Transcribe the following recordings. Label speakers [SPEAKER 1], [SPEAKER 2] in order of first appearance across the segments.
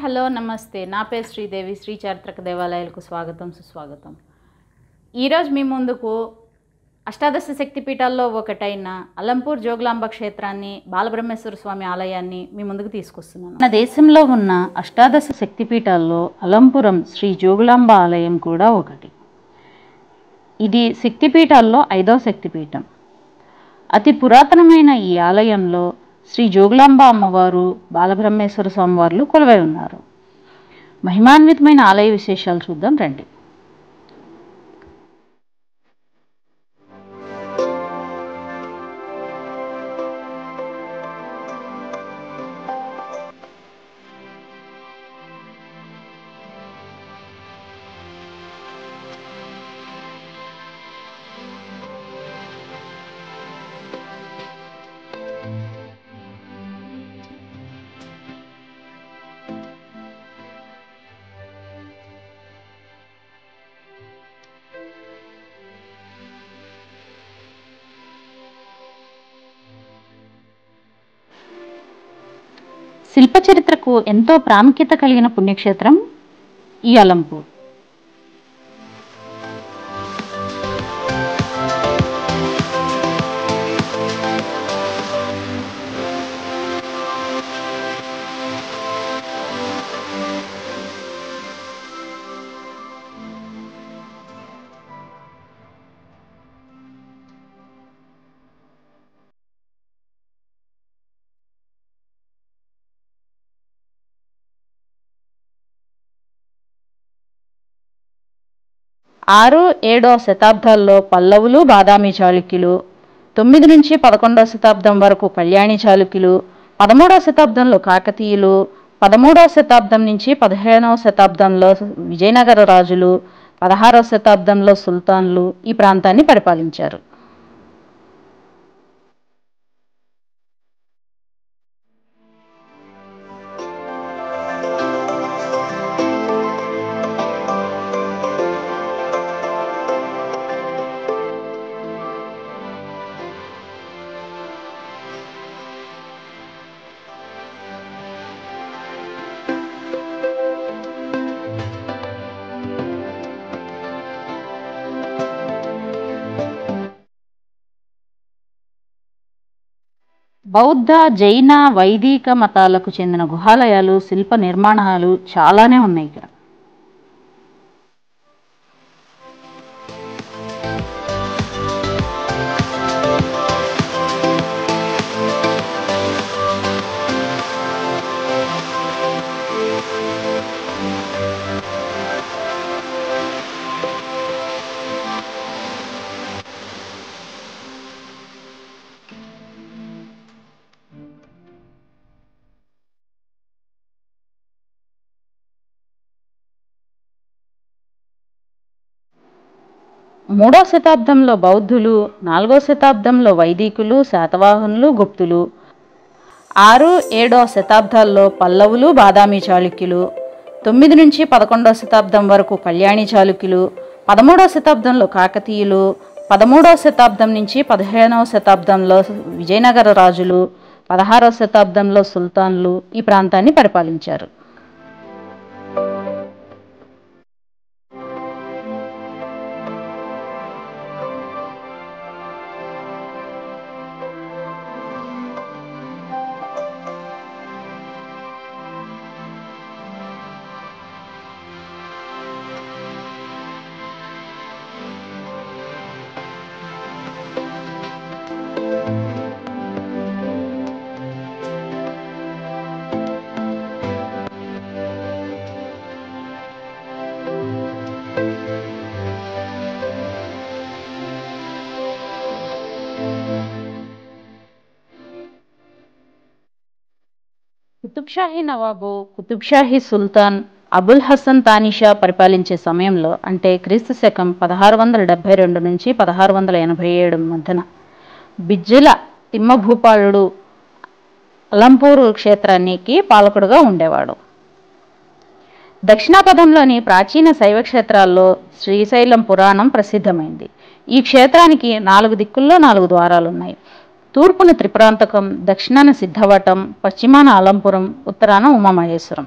[SPEAKER 1] Hello నమస్తే. నా పేరు శ్రీదేవి. శ్రీ చారిత్రక దేవాలయాలకు స్వాగతం సుస్వాగతం. ఈరోజు మీ ముందుకు అష్టాదశ శక్తిపీఠాల్లో ఒకటైన అలంపూర్ జోగులాంబ క్షేత్రాన్ని, బాలబ్రహ్మేశ్వర స్వామి ఆలయాన్ని మీ ముందుకు తీసుకొస్తున్నాను. మన దేశంలో ఉన్న అష్టాదశ శక్తిపీఠాల్లో అలంపురం శ్రీ జోగులాంబ ఆలయం కూడా ఒకటి. ఇది శక్తిపీఠాల్లో 5వ శక్తిపీఠం. అతి పురాతనమైన ఈ ఆలయంలో శ్రీ జోగులాంబ అమ్మవారు, బాలబ్రహ్మేశ్వర స్వామివార్లు కొలువై ఉన్నారు. మహిమాన్వితమైన ఆలయ విశేషాలు చూద్దాం రండి. శిల్ప చరిత్రకు ఎంతో ప్రాముఖ్యత కలిగిన పుణ్యక్షేత్రం ఈ అలంపూర్. ఆరు, 7వ శతాబ్దాల్లో పల్లవులు, బాదామి చాళుక్యులు, 9 నుంచి 11వ శతాబ్దం వరకు కళ్యాణి చాళుక్యులు, 13వ శతాబ్దంలో కాకతీయులు, 13వ శతాబ్దం నుంచి 15వ శతాబ్దంలో విజయనగర రాజులు, 16వ శతాబ్దంలో సుల్తాన్లు ఈ ప్రాంతాన్ని పరిపాలించారు. బౌద్ధ, జైన, వైదిక మతాలకు చెందిన గుహాలయాలు, శిల్ప నిర్మాణాలు చాలానే ఉన్నాయి ఇక్కడ. మూడవ శతాబ్దంలో బౌద్ధులు, 4వ శతాబ్దంలో వైదికులు, శాతవాహనులు, గుప్తులు, 6, 7వ శతాబ్దాల్లో పల్లవులు, బాదామి చాళుక్యులు, 9 నుంచి 11వ శతాబ్దం వరకు కళ్యాణి చాళుక్యులు, 13వ శతాబ్దంలో కాకతీయులు, 13వ శతాబ్దం నుంచి 15వ శతాబ్దంలో విజయనగర రాజులు, 16వ శతాబ్దంలో సుల్తాన్లు ఈ ప్రాంతాన్ని పరిపాలించారు. కుతుబ్షాహీ నవాబు, కుతుబ్షాహీ సుల్తాన్ అబుల్ హసన్ తానిషా పరిపాలించే సమయంలో, అంటే క్రీస్తు శకం 1672 నుంచి 1687 మధ్యన బిజ్జల తిమ్మభూపాలుడు అలంపూరు క్షేత్రానికి పాలకుడుగా ఉండేవాడు. దక్షిణాపథంలోని ప్రాచీన శైవ క్షేత్రాల్లో శ్రీశైలం పురాణం ప్రసిద్ధమైంది. ఈ క్షేత్రానికి 4 దిక్కుల్లో 4 ద్వారాలున్నాయి. తూర్పున త్రిపురాంతకం, దక్షిణాన సిద్ధవటం, పశ్చిమాన అలంపురం, ఉత్తరాన ఉమామహేశ్వరం.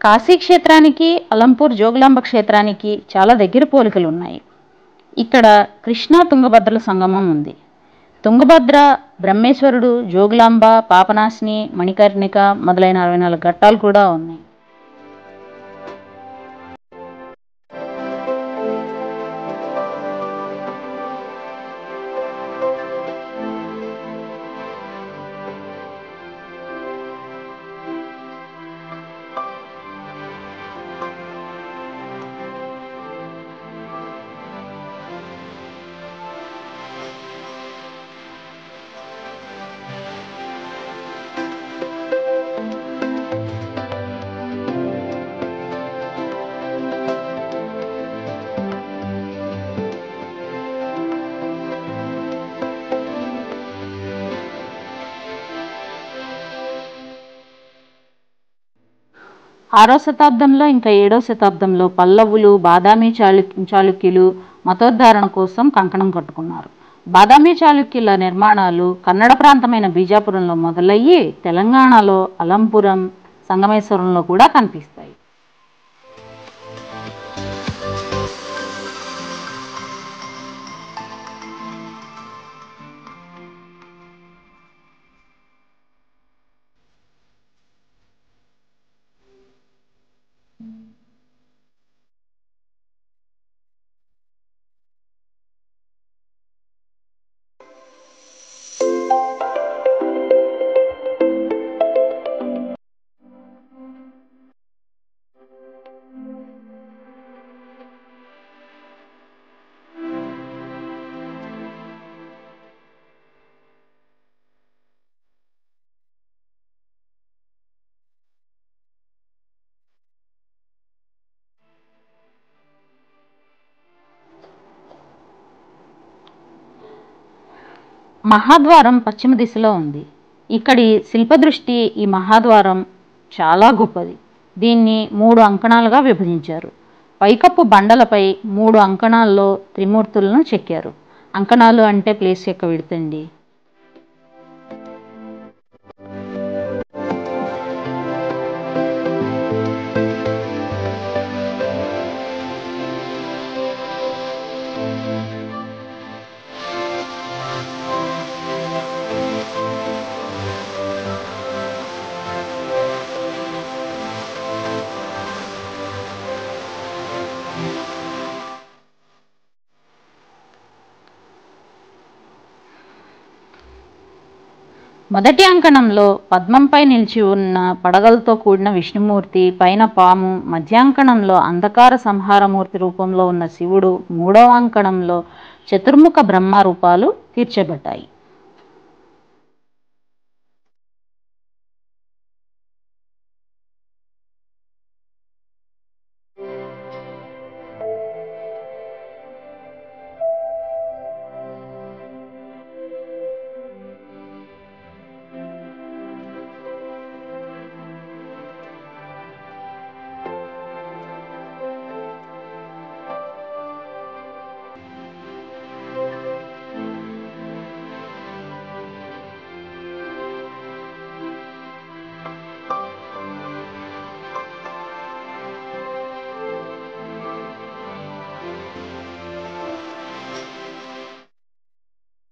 [SPEAKER 1] కాశీ క్షేత్రానికి అలంపూర్ జోగులాంబ క్షేత్రానికి చాలా దగ్గర పోలికలు ఉన్నాయి. ఇక్కడ కృష్ణా తుంగభద్రల సంగమం ఉంది. తుంగభద్ర, బ్రహ్మేశ్వరుడు, జోగులాంబ, పాపనాశిని, మణికర్ణిక మొదలైన 64 ఘట్టాలు కూడా ఉన్నాయి. ఆరో శతాబ్దంలో ఇంకా 7వ శతాబ్దంలో పల్లవులు, బాదామి చాళుక్యులు మతోద్ధరణ కోసం కంకణం కట్టుకున్నారు. బాదామి చాళుక్యుల నిర్మాణాలు కన్నడ ప్రాంతమైన బీజాపురంలో మొదలయ్యి తెలంగాణలో అలంపురం, సంగమేశ్వరంలో కూడా కనిపిస్తాయి. మహాద్వారం పశ్చిమ దిశలో ఉంది. ఇక్కడి శిల్పదృష్టి ఈ మహాద్వారం చాలా గొప్పది. దీన్ని 3 అంకణాలుగా విభజించారు. పైకప్పు బండలపై 3 అంకణాల్లో త్రిమూర్తులను చెక్కారు. అంకణాలు అంటే ప్లేస్ యొక్క విడతండి. మొదటి అంకణంలో పద్మంపై నిలిచి ఉన్న పడగలతో కూడిన విష్ణుమూర్తి, పైన పాము, మధ్యాంకణంలో అంధకార సంహారమూర్తి రూపంలో ఉన్న శివుడు, 3వ అంకణంలో చతుర్ముఖ బ్రహ్మ రూపాలు తీర్చబడ్డాయి.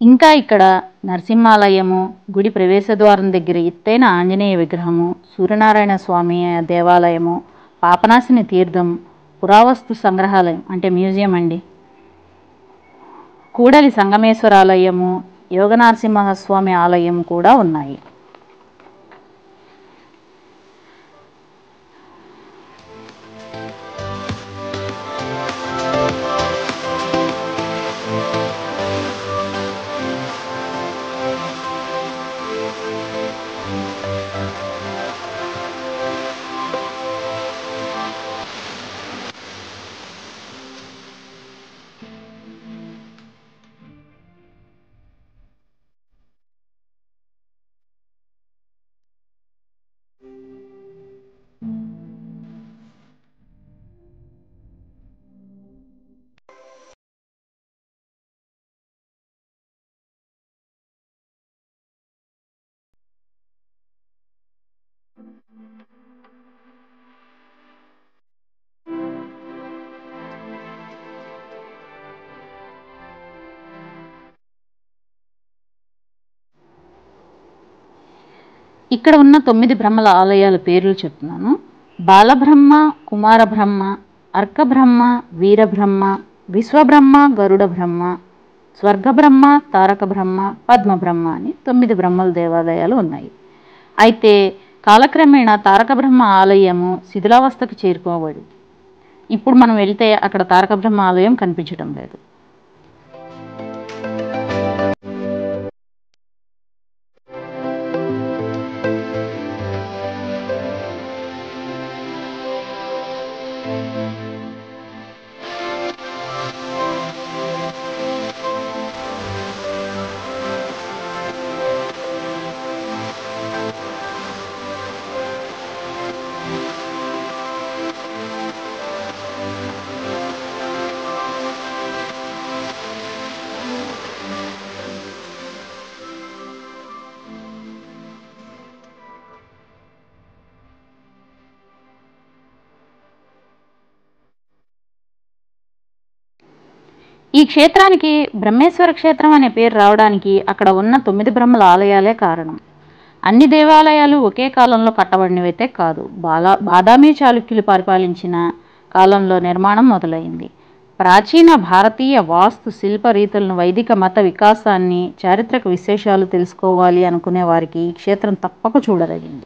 [SPEAKER 1] ఇంకా ఇక్కడ నరసింహాలయము, గుడి ప్రవేశద్వారం దగ్గర ఎత్తైన ఆంజనేయ విగ్రహము, సూర్యనారాయణ స్వామి దేవాలయము, పాపనాశిని తీర్థం, పురావస్తు సంగ్రహాలయం అంటే మ్యూజియం అండి, కూడలి సంగమేశ్వరాలయము, యోగనరసింహస్వామి ఆలయం కూడా ఉన్నాయి. ఇక్కడ ఉన్న 9 బ్రహ్మల ఆలయాల పేర్లు చెప్తున్నాను. బాలబ్రహ్మ, కుమారబ్రహ్మ, అర్కబ్రహ్మ, వీరబ్రహ్మ, విశ్వబ్రహ్మ, గరుడ బ్రహ్మ, స్వర్గబ్రహ్మ, తారక బ్రహ్మ, పద్మబ్రహ్మ అని 9 బ్రహ్మల దేవాలయాలు ఉన్నాయి. అయితే కాలక్రమేణా తారక బ్రహ్మ ఆలయము శిథిలావస్థకు చేరుకోబడి ఇప్పుడు మనం వెళ్తే అక్కడ తారక బ్రహ్మ ఆలయం కనిపించడం లేదు. ఈ క్షేత్రానికి బ్రహ్మేశ్వర క్షేత్రం అనే పేరు రావడానికి అక్కడ ఉన్న 9 బ్రహ్మల ఆలయాలే కారణం. అన్ని దేవాలయాలు ఒకే కాలంలో కట్టబడినవైతే కాదు. బాదామి చాళుక్యులు పరిపాలించిన కాలంలో నిర్మాణం మొదలైంది. ప్రాచీన భారతీయ వాస్తు శిల్ప రీతులను, వైదిక మత వికాసాన్ని, చారిత్రక విశేషాలు తెలుసుకోవాలి అనుకునే వారికి ఈ క్షేత్రం తప్పక చూడదగింది.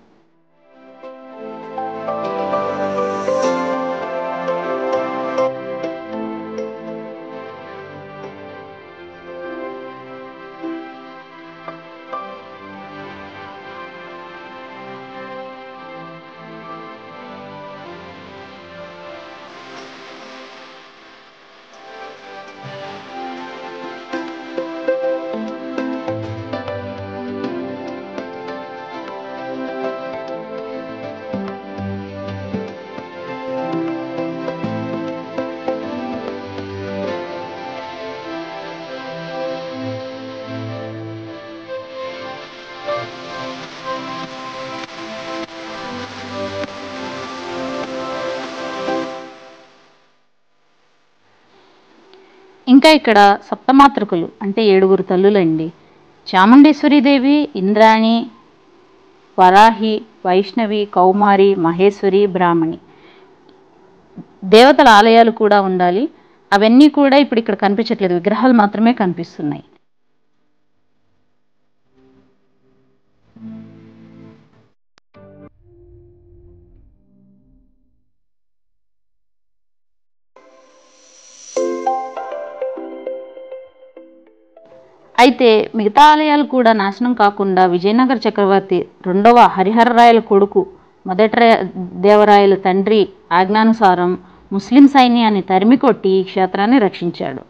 [SPEAKER 1] ఇంకా ఇక్కడ సప్తమాతృకులు అంటే 7 తల్లులండి. చాముండేశ్వరీదేవి, ఇంద్రాణి, వరాహి, వైష్ణవి, కౌమారి, మహేశ్వరి, బ్రాహ్మణి దేవతల ఆలయాలు కూడా ఉండాలి. అవన్నీ కూడా ఇప్పుడు ఇక్కడ కనిపించట్లేదు, విగ్రహాలు మాత్రమే కనిపిస్తున్నాయి. అయితే మిగతా ఆలయాలు కూడా నాశనం కాకుండా విజయనగర చక్రవర్తి 2వ హరిహరరాయల కొడుకు మొదటి దేవరాయల తండ్రి ఆజ్ఞానుసారం ముస్లిం సైన్యాన్ని తరిమికొట్టి ఈ క్షేత్రాన్ని రక్షించాడు.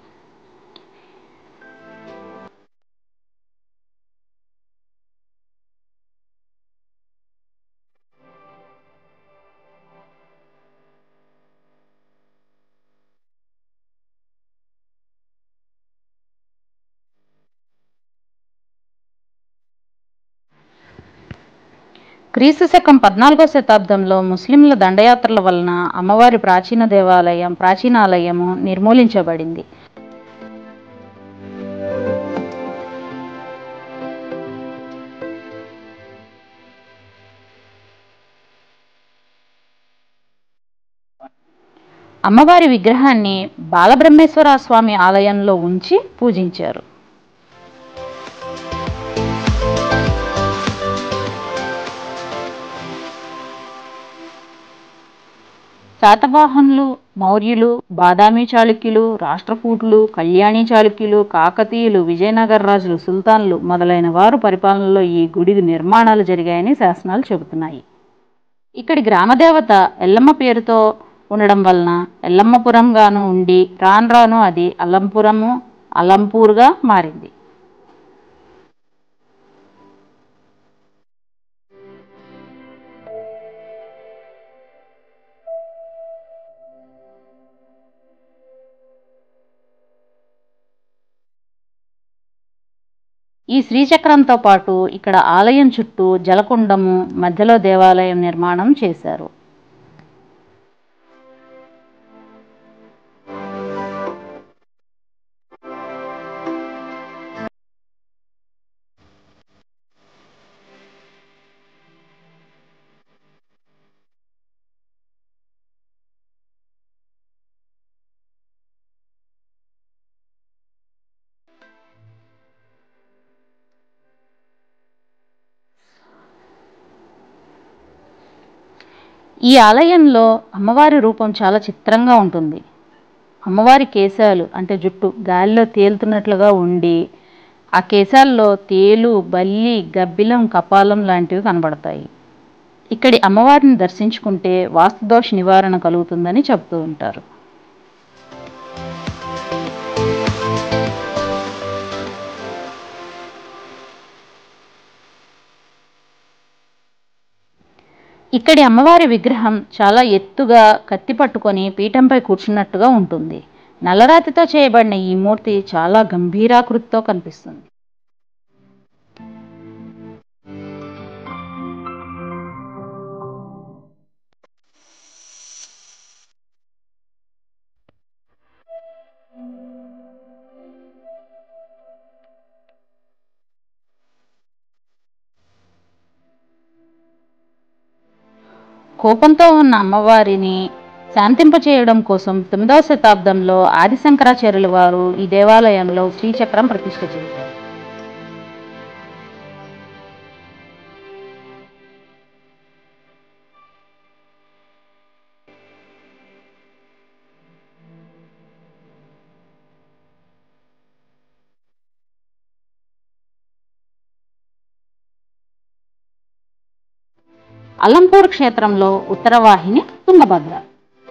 [SPEAKER 1] క్రీస్తు శకం 14వ శతాబ్దంలో ముస్లింల దండయాత్రల వలన అమ్మవారి ప్రాచీనాలయము నిర్మూలించబడింది. అమ్మవారి విగ్రహాన్ని బాలబ్రహ్మేశ్వర స్వామి ఆలయంలో ఉంచి పూజించారు. శాతవాహనులు, మౌర్యులు, బాదామి చాళుక్యులు, రాష్ట్రకూటులు, కళ్యాణి చాళుక్యులు, కాకతీయులు, విజయనగర రాజులు, సుల్తాన్లు మొదలైన వారు పరిపాలనలో ఈ గుడి నిర్మాణాలు జరిగాయని శాసనాలు చెబుతున్నాయి. ఇక్కడి గ్రామదేవత ఎల్లమ్మ పేరుతో ఉండడం వలన ఎల్లమ్మపురంగాను ఉండి రాను రాను అది అలంపూర్గా మారింది. ఈ శ్రీచక్రంతో పాటు ఇక్కడ ఆలయం చుట్టూ జలకుండము, మధ్యలో దేవాలయం నిర్మాణం చేశారు. ఈ ఆలయంలో అమ్మవారి రూపం చాలా చిత్రంగా ఉంటుంది. అమ్మవారి కేశాలు అంటే జుట్టు గాలిలో తేలుతున్నట్లుగా ఉండి, ఆ కేశాల్లో తేలు, బల్లి, గబ్బిలం, కపాలం లాంటివి కనబడతాయి. ఇక్కడి అమ్మవారిని దర్శించుకుంటే వాస్తుదోష నివారణ కలుగుతుందని చెబుతూ ఉంటారు. ఇక్కడి అమ్మవారి విగ్రహం చాలా ఎత్తుగా కత్తి పట్టుకొని పీఠంపై కూర్చున్నట్టుగా ఉంటుంది. నల్లరాతితో చేయబడిన ఈ మూర్తి చాలా గంభీరాకృతితో కనిపిస్తుంది. కోపంతో ఉన్న అమ్మవారిని శాంతింపచేయడం కోసం 9వ శతాబ్దంలో ఆదిశంకరాచార్యుల వారు ఈ దేవాలయంలో శ్రీచక్రం ప్రతిష్ఠ చేశారు. అలంపూర్ క్షేత్రంలో ఉత్తరవాహిని తుంగభద్ర.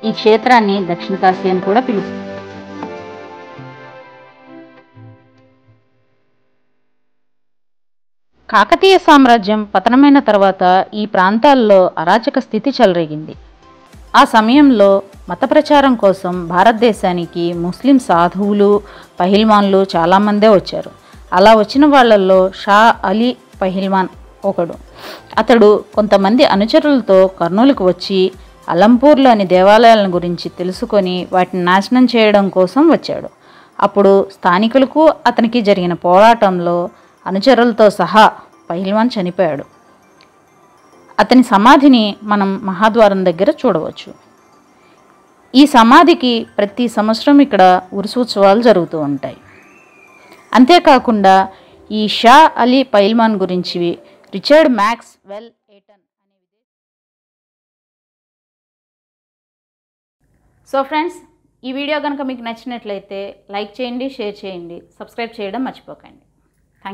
[SPEAKER 1] ఈ క్షేత్రాన్ని దక్షిణ కాశీ అని కూడా పిలుస్తారు. కాకతీయ సామ్రాజ్యం పతనమైన తర్వాత ఈ ప్రాంతాల్లో అరాచక స్థితి చెలరేగింది. ఆ సమయంలో మత ప్రచారం కోసం భారతదేశానికి ముస్లిం సాధువులు, పహిల్వాన్లు చాలామందే వచ్చారు. అలా వచ్చిన వాళ్ళల్లో షా అలీ పహిల్వాన్ ఒకడు. అతడు కొంతమంది అనుచరులతో కర్నూలుకు వచ్చి అలంపూర్లోని దేవాలయాల గురించి తెలుసుకొని వాటిని నాశనం చేయడం కోసం వచ్చాడు. అప్పుడు స్థానికులకు అతనికి జరిగిన పోరాటంలో అనుచరులతో సహా పహిల్వాన్ చనిపోయాడు. అతని సమాధిని మనం మహాద్వారం దగ్గర చూడవచ్చు. ఈ సమాధికి ప్రతి సంవత్సరం ఇక్కడ ఉరుసోత్సవాలు జరుగుతూ ఉంటాయి. అంతేకాకుండా ఈ షా అలీ పహిల్వాన్ గురించి రిచర్డ్ మ్యాక్స్వెల్ ఏటన్ అనే సో ఫ్రెండ్స్, ఈ వీడియో కనుక మీకు నచ్చినట్లయితే లైక్ చేయండి, షేర్ చేయండి, సబ్స్క్రైబ్ చేయడం మర్చిపోకండి.